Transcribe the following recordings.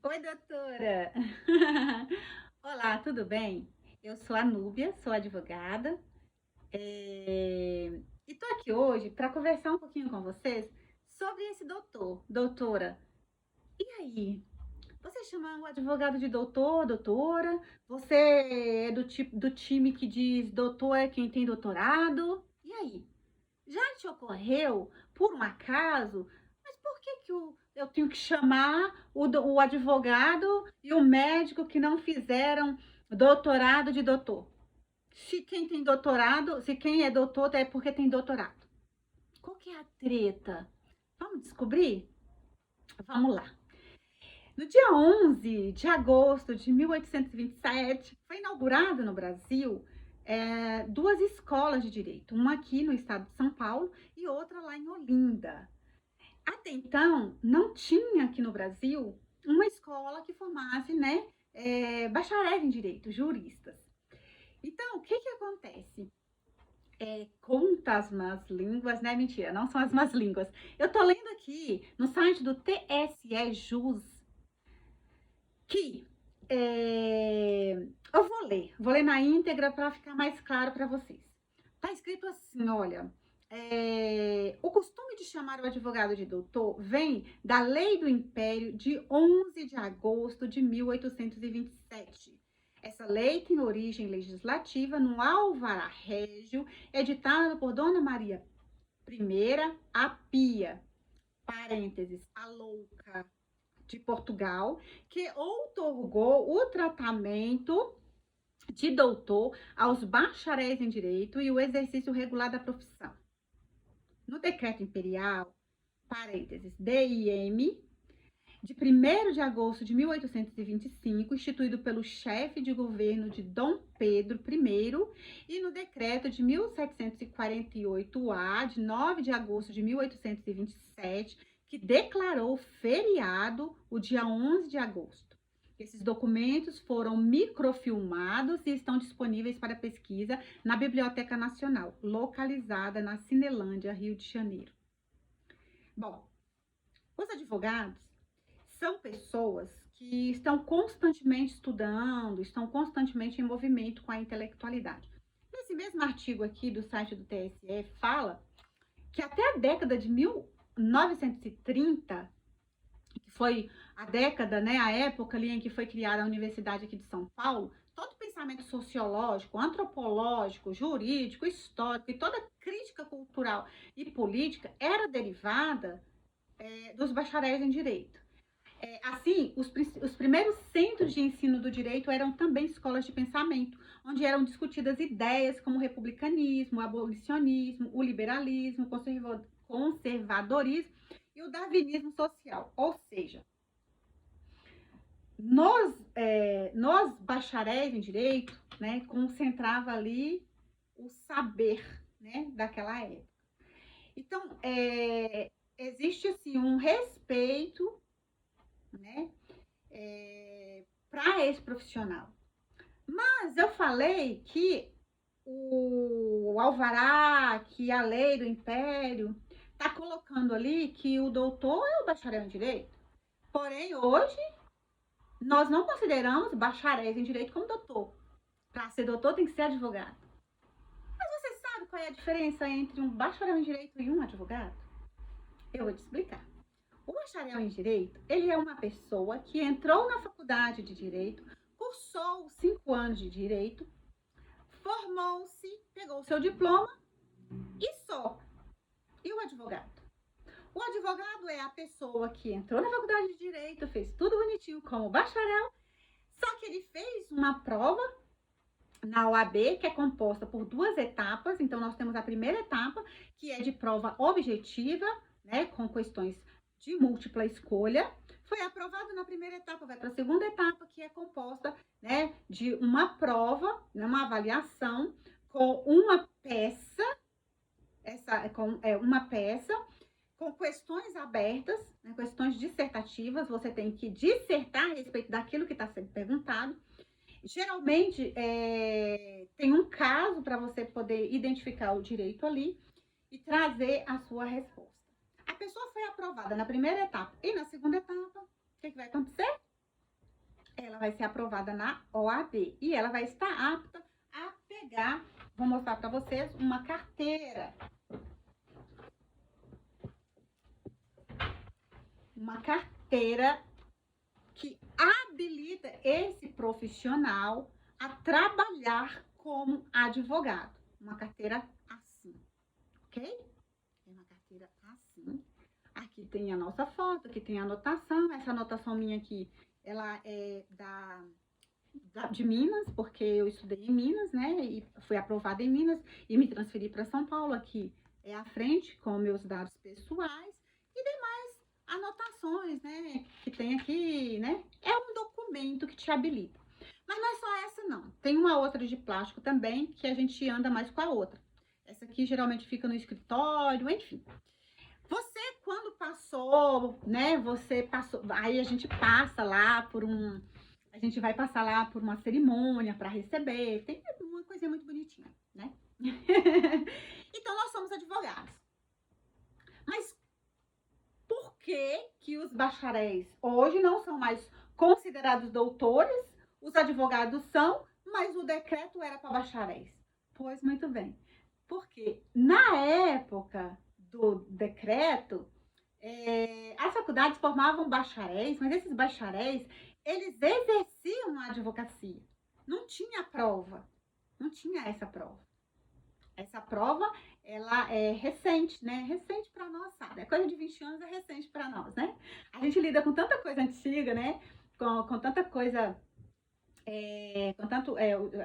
Oi, doutora! Olá, tudo bem? Eu sou a Núbia, sou advogada, e tô aqui hoje para conversar um pouquinho com vocês sobre esse doutor. Doutora, e aí? Você chama o advogado de doutor, doutora? Você é do time que diz doutor é quem tem doutorado? E aí? Já te ocorreu, por um acaso, mas por que eu tenho que chamar o advogado e o médico que não fizeram doutorado de doutor? Se quem tem doutorado, se quem é doutor é porque tem doutorado. Qual que é a treta? Vamos descobrir? Vamos lá. No dia 11 de agosto de 1827, foi inaugurado no Brasil duas escolas de direito, uma aqui no estado de São Paulo e outra lá em Olinda. Até então, não tinha aqui no Brasil uma escola que formasse, né, bacharéis em direito, juristas. Então, o que que acontece? Conta as más línguas, né? Mentira, não são as más línguas. Eu tô lendo aqui no site do TSE Jus que eu vou ler na íntegra para ficar mais claro para vocês. Tá escrito assim, olha, o costume de chamar o advogado de doutor vem da Lei do Império de 11 de agosto de 1827. Essa lei tem origem legislativa no Alvará Régio, editado por Dona Maria I, a Pia, parênteses, a louca, de Portugal, que outorgou o tratamento de doutor aos bacharéis em direito e o exercício regular da profissão. No decreto imperial, parênteses, DIM, de 1º de agosto de 1825, instituído pelo chefe de governo de Dom Pedro I, e no decreto de 1748-A, de 9 de agosto de 1827, que declarou feriado o dia 11 de agosto. Esses documentos foram microfilmados e estão disponíveis para pesquisa na Biblioteca Nacional, localizada na Cinelândia, Rio de Janeiro. Bom, os advogados são pessoas que estão constantemente estudando, estão constantemente em movimento com a intelectualidade. Nesse mesmo artigo aqui do site do TSE, fala que até a década de 1930, que foi a década, né, a época ali em que foi criada a Universidade aqui de São Paulo, todo pensamento sociológico, antropológico, jurídico, histórico e toda crítica cultural e política era derivada dos bacharéis em direito. Assim, os primeiros centros de ensino do direito eram também escolas de pensamento, onde eram discutidas ideias como o republicanismo, o abolicionismo, o liberalismo, o conservadorismo e o darwinismo social. Ou seja, nós bacharéis em direito, né, concentrava ali o saber, né, daquela época. Então, existe assim um respeito, né, para esse profissional. Mas eu falei que o alvará, que a lei do império, está colocando ali que o doutor é o bacharel em direito. Porém, hoje, nós não consideramos bacharéis em direito como doutor. Para ser doutor, tem que ser advogado. Mas você sabe qual é a diferença entre um bacharel em direito e um advogado? Eu vou te explicar. O bacharel em direito, ele é uma pessoa que entrou na faculdade de direito, cursou 5 anos de direito, formou-se, pegou o seu diploma e só. E o advogado? O advogado é a pessoa que entrou na faculdade de direito, fez tudo bonitinho como bacharel, só que ele fez uma prova na OAB, que é composta por 2 etapas. Então, nós temos a primeira etapa, que é de prova objetiva, né, com questões de múltipla escolha. Foi aprovado na primeira etapa, vai para a segunda etapa, que é composta, né, de uma prova, né, uma avaliação com uma peça, uma peça com questões abertas, né, questões dissertativas. Você tem que dissertar a respeito daquilo que está sendo perguntado. Geralmente, tem um caso para você poder identificar o direito ali e trazer a sua resposta. A pessoa foi aprovada na primeira etapa e na segunda etapa, o que vai acontecer? vai ser aprovada na OAB e ela vai estar apta a pegar, vou mostrar para vocês, uma carteira. Uma carteira que habilita esse profissional a trabalhar como advogado. Uma carteira assim, ok? É uma carteira assim. Aqui tem a nossa foto, aqui tem a anotação. Essa anotação minha aqui, ela é de Minas, porque eu estudei em Minas, né? E fui aprovada em Minas e me transferi para São Paulo. Aqui é a frente com meus dados pessoais e demais anotações, né? Que tem aqui, né? É um documento que te habilita. Mas não é só essa, não. Tem uma outra de plástico também, que a gente anda mais com a outra. Essa aqui geralmente fica no escritório, enfim. Você, quando passou, né? Você passou. Aí a gente passa lá por um. A gente vai passar lá por uma cerimônia para receber. Tem uma coisinha muito bonitinha, né? Então, nós somos advogados. Mas por que os bacharéis hoje não são mais considerados doutores? Os advogados são, mas o decreto era para bacharéis. Pois muito bem. Porque na época do decreto, as faculdades formavam bacharéis, mas esses bacharéis, eles exerciam a advocacia. Não tinha prova. Não tinha essa prova. Essa prova, ela é recente, né? Recente para nós, sabe? É coisa de 20 anos, é recente para nós, né? A gente lida com tanta coisa antiga, né? Com tanta coisa...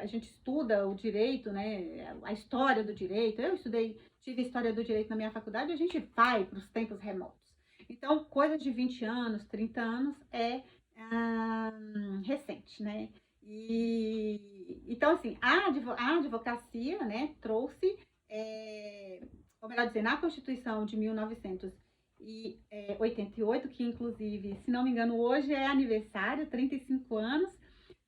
a gente estuda o direito, né? A história do direito. Eu tive história do direito na minha faculdade, a gente vai para os tempos remotos. Então, coisa de 20 anos, 30 anos é recente, né? Então, assim, a advocacia, né, trouxe, ou melhor dizer, na Constituição de 1988, que inclusive, se não me engano, hoje é aniversário, 35 anos,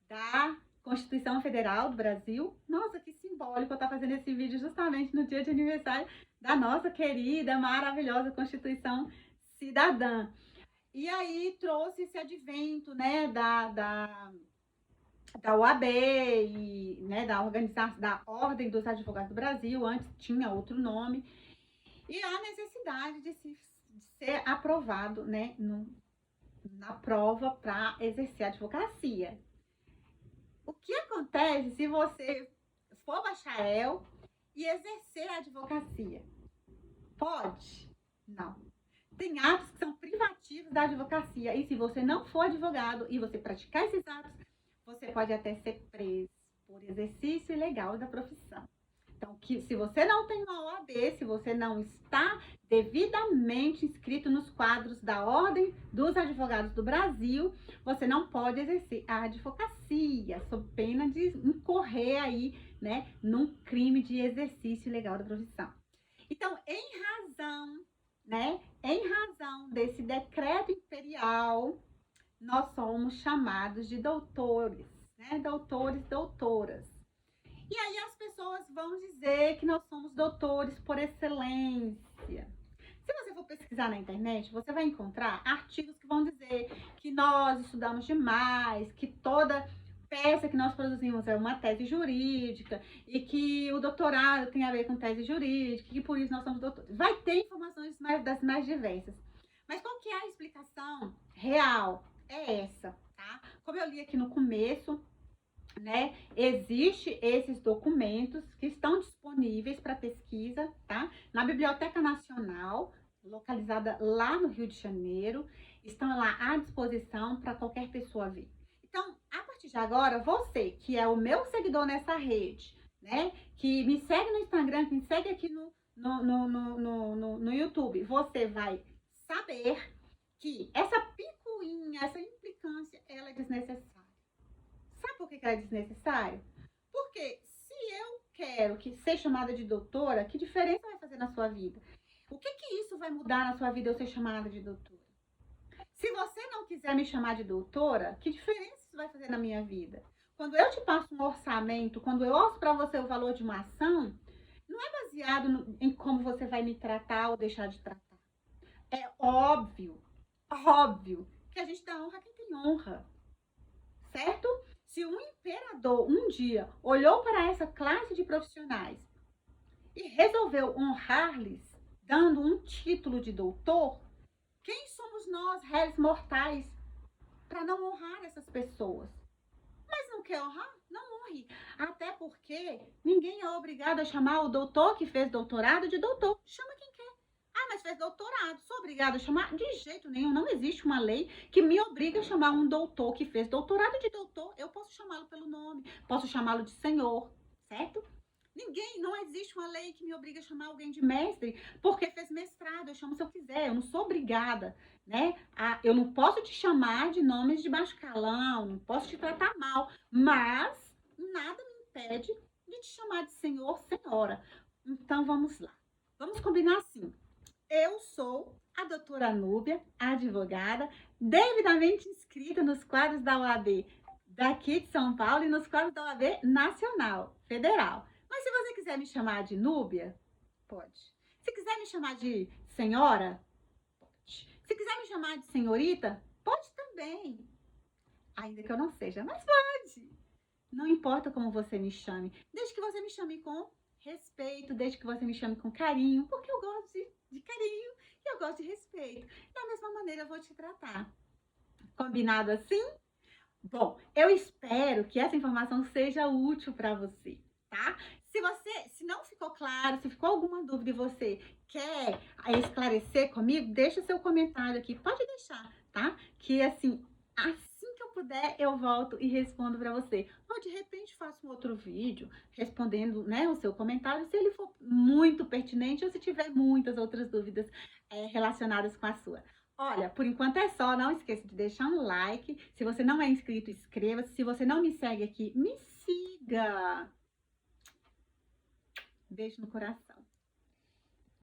da Constituição Federal do Brasil. Nossa, que simbólico eu estar fazendo esse vídeo justamente no dia de aniversário da nossa querida, maravilhosa Constituição Cidadã. E aí trouxe esse advento, né, da OAB e, né, da Ordem dos Advogados do Brasil, antes tinha outro nome, e a necessidade de ser aprovado, né, na prova para exercer a advocacia. O que acontece se você for bacharel e exercer a advocacia? Pode? Não. Tem atos que são privativos da advocacia. E se você não for advogado e você praticar esses atos, você pode até ser preso por exercício ilegal da profissão. Então, se você não tem uma OAB, se você não está devidamente inscrito nos quadros da Ordem dos Advogados do Brasil, você não pode exercer a advocacia, sob pena de incorrer aí, né, num crime de exercício ilegal da profissão. Então, em razão desse decreto imperial, nós somos chamados de doutores, né? Doutores, doutoras. E aí as pessoas vão dizer que nós somos doutores por excelência. Se você for pesquisar na internet, você vai encontrar artigos que vão dizer que nós estudamos demais, que toda peça que nós produzimos é uma tese jurídica e que o doutorado tem a ver com tese jurídica e por isso nós somos doutores. Vai ter informações das mais diversas. Mas qual que é a explicação real? É essa, tá? Como eu li aqui no começo, né? Existem esses documentos que estão disponíveis para pesquisa, tá? Na Biblioteca Nacional, localizada lá no Rio de Janeiro, estão lá à disposição para qualquer pessoa ver. Então, a partir de agora, você que é o meu seguidor nessa rede, né? Que me segue no Instagram, que me segue aqui no YouTube, você vai saber que essa picuinha, essa implicância, ela é desnecessária. Sabe por que ela é desnecessária? Porque se eu quero ser chamada de doutora, que diferença vai fazer na sua vida? O que isso vai mudar na sua vida eu ser chamada de doutora? Se você não quiser me chamar de doutora, que diferença isso vai fazer na minha vida? Quando eu te passo um orçamento, quando eu ouço para você o valor de uma ação, não é baseado em como você vai me tratar ou deixar de tratar. É óbvio que a gente dá honra a quem tem honra. certo? Se um imperador um dia olhou para essa classe de profissionais e resolveu honrar-lhes, dando um título de doutor, quem somos nós, réis mortais, para não honrar essas pessoas? Mas não quer honrar? Não honre. Até porque ninguém é obrigado a chamar o doutor que fez doutorado de doutor. Chama quem quer. Ah, mas fez doutorado. Sou obrigado a chamar? De jeito nenhum. Não existe uma lei que me obrigue a chamar um doutor que fez doutorado de doutor. Eu posso chamá-lo pelo nome, posso chamá-lo de senhor, certo? Ninguém, não existe uma lei que me obriga a chamar alguém de mestre porque fez mestrado. Eu chamo se eu quiser, eu não sou obrigada, né? Eu não posso te chamar de nomes de baixo calão, não posso te tratar mal, mas nada me impede de te chamar de senhor, senhora. Então vamos lá. Vamos combinar assim. Eu sou a doutora Núbia, advogada, devidamente inscrita nos quadros da OAB daqui de São Paulo e nos quadros da OAB nacional, federal. Mas se você quiser me chamar de Núbia, pode. Se quiser me chamar de senhora, pode. Se quiser me chamar de senhorita, pode também. Ainda que eu não seja, mas pode. Não importa como você me chame, desde que você me chame com respeito, desde que você me chame com carinho, porque eu gosto de carinho e eu gosto de respeito. Da mesma maneira eu vou te tratar. Combinado assim? Bom, eu espero que essa informação seja útil para você, tá? Se não ficou claro, se ficou alguma dúvida e você quer esclarecer comigo, deixa seu comentário aqui, pode deixar, tá? Que assim que eu puder, eu volto e respondo para você. Ou de repente faço um outro vídeo respondendo, né, o seu comentário, se ele for muito pertinente ou se tiver muitas outras dúvidas relacionadas com a sua. Olha, por enquanto é só, não esqueça de deixar um like. Se você não é inscrito, inscreva-se. Se você não me segue aqui, me siga. Beijo no coração.